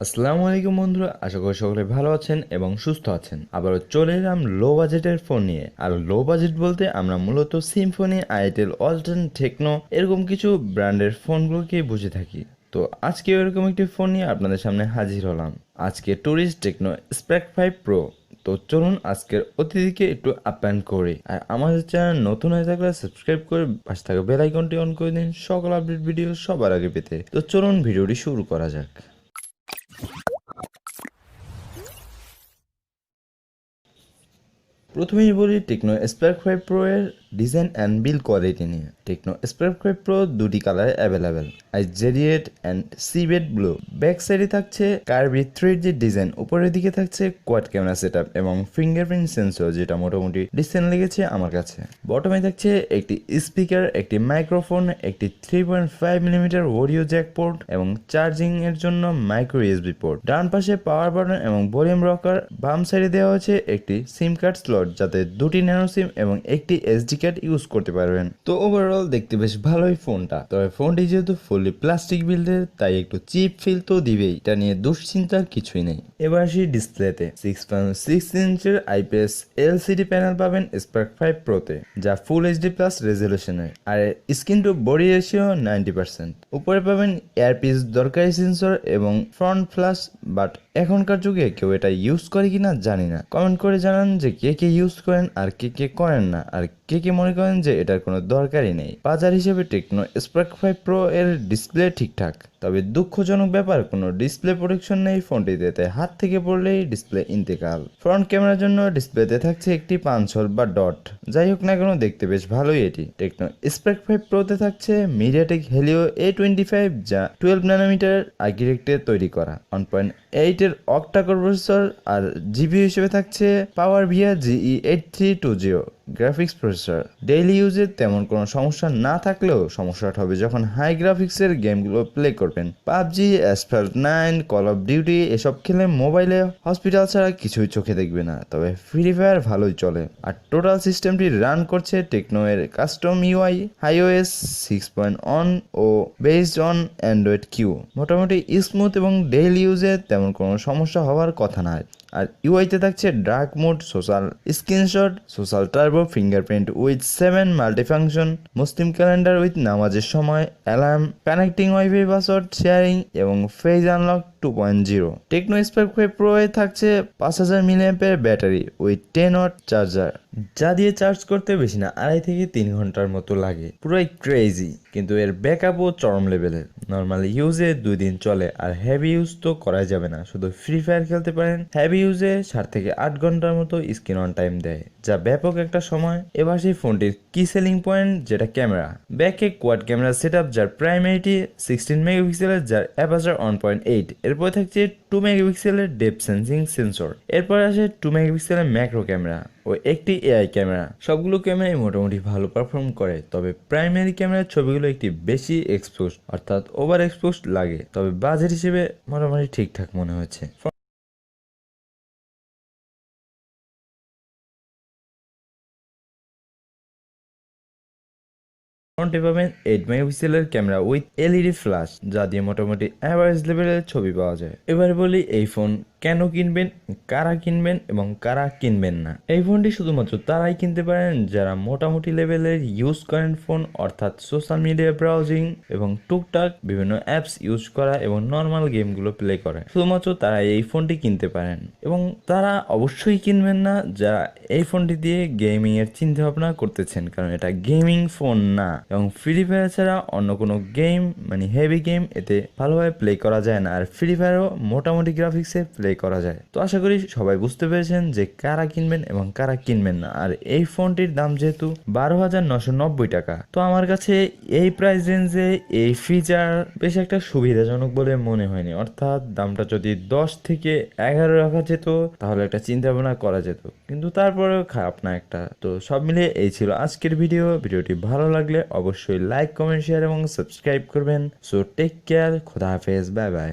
আসসালামু আলাইকুম বন্ধুরা, আশা করি সকলে ভালো আছেন এবং সুস্থ আছেন। আবারও চলে এলাম লো বাজেটের ফোন নিয়ে। আর লো বাজেট বলতে আমরা মূলত সিম্ফনি, আইটেল, অলটেন, টেকনো এরকম কিছু ব্র্যান্ডের ফোনগুলোকে বুঝে থাকি। তো আজকে এরকম একটি ফোন নিয়ে আপনাদের সামনে হাজির হলাম। আজকে টুরিস্ট টেকনো স্পার্ক 5 প্রো। তো চলুন আজকের অতিথিকে একটু আপ্যায়ন করি। আর আমাদের চ্যানেল নতুন হয়ে থাকলে সাবস্ক্রাইব করে পাশে থাকা বেল আইকনটি অন করে দিন সকল আপডেট ভিডিও সবার আগে পেতে। তো চলুন ভিডিওটি শুরু করা যাক। প্রথমেই বলি টেকনো স্পার্ক 5 প্রো এর ডিজাইন অ্যান্ড বিল্ড কোয়ালিটি নিয়ে। টেকনো স্পার্ক 5 প্রো দুটি কালারে অ্যাভেলেবেল, আইজেরিয়েট অ্যান্ড সিবেড ব্লু। ব্যাক সাইডে থাকছে কার্ভি 3D ডিজাইন, উপরের দিকে থাকছে কোয়াড ক্যামেরা সেটআপ এবং ফিঙ্গারপ্রিন্ট সেন্সর, যেটা মোটামুটি ডিসেন্ট লেগেছে আমার কাছে। বটমে থাকছে একটি স্পিকার, একটি মাইক্রোফোন, একটি 3.5mm অডিও জ্যাক পোর্ট এবং চার্জিং এর জন্য মাইক্রো ইউএসবি পোর্ট। ডান পাশে পাওয়ার বাটন এবং ভলিউম রকার। বাম সাইডে দেওয়া হয়েছে একটি সিম কার্ড স্লট, যাতে দুটি ন্যানো সিম এবং একটি এসডি কার্ড ইউজ করতে পারবেন। তো ওভারঅল দেখতে বেশ ভালোই ফোনটা। তবে ফোনটি যেহেতু ফুললি প্লাস্টিক বিল্ডের, তাই একটু চিপ ফিল তো দিবেই, এটা নিয়ে দুশ্চিন্তার কিছুই নেই। এবার আসি ডিসপ্লেতে। 6.6 ইঞ্চের আইপিএস এলসিডি প্যানেল পাবেন স্পার্ক 5 প্রোতে, যা ফুল এইচডি প্লাস রেজলিউশনের। আর স্ক্রিন টু বডি রেশিও 90%। উপরে পাবেন এয়ারপিস, দরকারি সেন্সর এবং ফ্রন্ট ফ্ল্যাশ। বাট এখনকার যুগে কেউ এটা ইউজ করে কিনা জানি না। কমেন্ট করে জানান যে কে কে ইউজ করেন আর কে কে করেন না, আর কে কে মনে করেন যে এটার কোনো দরকারই নেই। বাজার হিসেবে টেকনো স্পার্ক 5 প্রো এর ডিসপ্লে ঠিকঠাক, তবে দুঃখজনক ব্যাপার কোনো ডিসপ্লে প্রোটেকশন নেই ফোনটিতে, তাই হাত থেকে পড়লেই ডিসপ্লে ইন্তেকাল। ফ্রন্ট ক্যামেরার জন্য ডিসপ্লেতে থাকছে একটি পাঁচ হোল বা ডট। যাই হোক না কেন, দেখতে বেশ ভালোই এটি। টেকনো স্পার্ক 5 প্রোতে থাকছে মিডিয়াটেক হেলিও A25, যা 12nm আর্কিটেকচারে তৈরি করা। 1.8 এর অক্টা কোর প্রসেসর। আর জিবি হিসেবে থাকছে পাওয়ার ভিআ GE8320 গ্রাফিক্স প্রসেসর। ডেইলি ইউজে তেমন কোনো সমস্যা না থাকলেও সমস্যাটা হবে যখন হাই গ্রাফিক্সের গেমগুলো প্লে করবেন। PUBG, asphalt 9, call of duty এসব খেলে মোবাইলে হসপিটাল ছাড়া কিছুই চোখে দেখবে না। তবে ফ্রি ফায়ার ভালোই চলে। আর টোটাল সিস্টেমটি রান করছে টেকনো এর কাস্টম ইউআই, iOS 6.1 ও বেসড অন অ্যান্ড্রয়েড কিউ। মোটামুটি স্মুথ এবং ডেইলি ইউজে তেমন কোনো সমস্যা হওয়ার কথা নয়। আর ইউআইতে থাকছে dark mode, social screenshot, social turbo, fingerprint with 7 multifunction, Muslim calendar with নামাজের সময়, alarm, connecting wifi, password sharing এবং face unlock 2.0। Tecno Spark 5 Pro এ থাকছে 5000 mAh battery with 10 watt charger, যা দিয়ে চার্জ করতে বেশি না 2.5 থেকে 3 ঘন্টার মতো লাগে। পুরোই ক্রেজি, কিন্তু এর ব্যাকআপও চরম লেভেলের। নর্মাল ইউজে 2 দিন চলে, আর হেভি ইউজ তো করা যাবে না, শুধু ফ্রি ফায়ার খেলতে পারেন। হেভি ইউজে 7 থেকে 8 ঘন্টার মতো স্ক্রিন অন টাইম দেয়, যা ব্যাপক একটা সময়। এবার সেই ফোনটির কি সেলিং পয়েন্ট, যেটা ক্যামেরা। ব্যাকে কোয়াড ক্যামেরা সেটআপ, যার প্রাইমারিটি 16 মেগাপিক্সেলের, যার অ্যাপারচার 1.8। এরপর থাকছে 2 মেগাপিক্সেলের ডেপথ সেন্সিং সেন্সর। এরপর আসে 2 মেগাপিক্সেলের ম্যাক্রো ক্যামেরা ও একটি এআই ক্যামেরা। সবগুলো ক্যামেরাই মোটামুটি ভালো পারফর্ম করে, তবে প্রাইমারি ক্যামেরার ছবিগুলো একটি বেশি এক্সপোজড, অর্থাৎ ওভার এক্সপোজড লাগে। তবে বাজেট হিসেবে মোটামুটি ঠিকঠাক মনে হচ্ছে। ফ্রন্টে পাবেন 8 মেগাপিক্সেলের ক্যামেরা উইথ এলইডি ফ্ল্যাশ, যা দিয়ে মোটামুটি অ্যাভারেজ লেভেলের ছবি পাওয়া যায়। এবার বলি এই ফোন কেন কিনবেন, কারা কিনবেন এবং কারা কিনবেন না। এই ফোনটি শুধুমাত্র তারাই কিনতে পারেন যারা মোটামুটি লেভেলের ইউজ করেন ফোন, অর্থাৎ সোশ্যাল মিডিয়া ব্রাউজিং এবং টুকটাক বিভিন্ন অ্যাপস ইউজ করা এবং নর্মাল গেমগুলো প্লে করে। শুধুমাত্র তারা এই ফোনটি কিনতে পারেন, এবং তারা অবশ্যই কিনবেন না যারা এই ফোনটি দিয়ে গেমিং এর চিন্তা ভাবনা করতেছেন, কারণ এটা গেমিং ফোন না। এবং ফ্রি ফায়ার ছাড়া অন্য কোনো গেম, মানে হেভি গেম, এতে ভালোভাবে প্লে করা যায় না। আর ফ্রি ফায়ারও মোটামুটি গ্রাফিক্সে প্লে করা যায়। তো আশা করি সবাই বুঝতে পেরেছেন যে কারা কিনবেন এবং কারা কিনবেন না। আর এই ফোনটির দাম যেহেতু 12,990 টাকা, তো আমার কাছে এই প্রাইস রেঞ্জে এই ফিচার বেশ একটা সুবিধাজনক বলে মনে হয়নি। অর্থাৎ দামটা যদি 10 থেকে 11 রাখা যেত তাহলে একটা চিন্তা ভাবনা করা যেত, কিন্তু তারপরেও খারাপ না একটা। তো সব মিলিয়ে এই ছিল আজকের ভিডিওটি ভালো লাগলে অবশ্যই লাইক, কমেন্ট, শেয়ার এবং সাবস্ক্রাইব করবেন। সো টেক কেয়ার, খোদা হাফেজ, বাই বাই।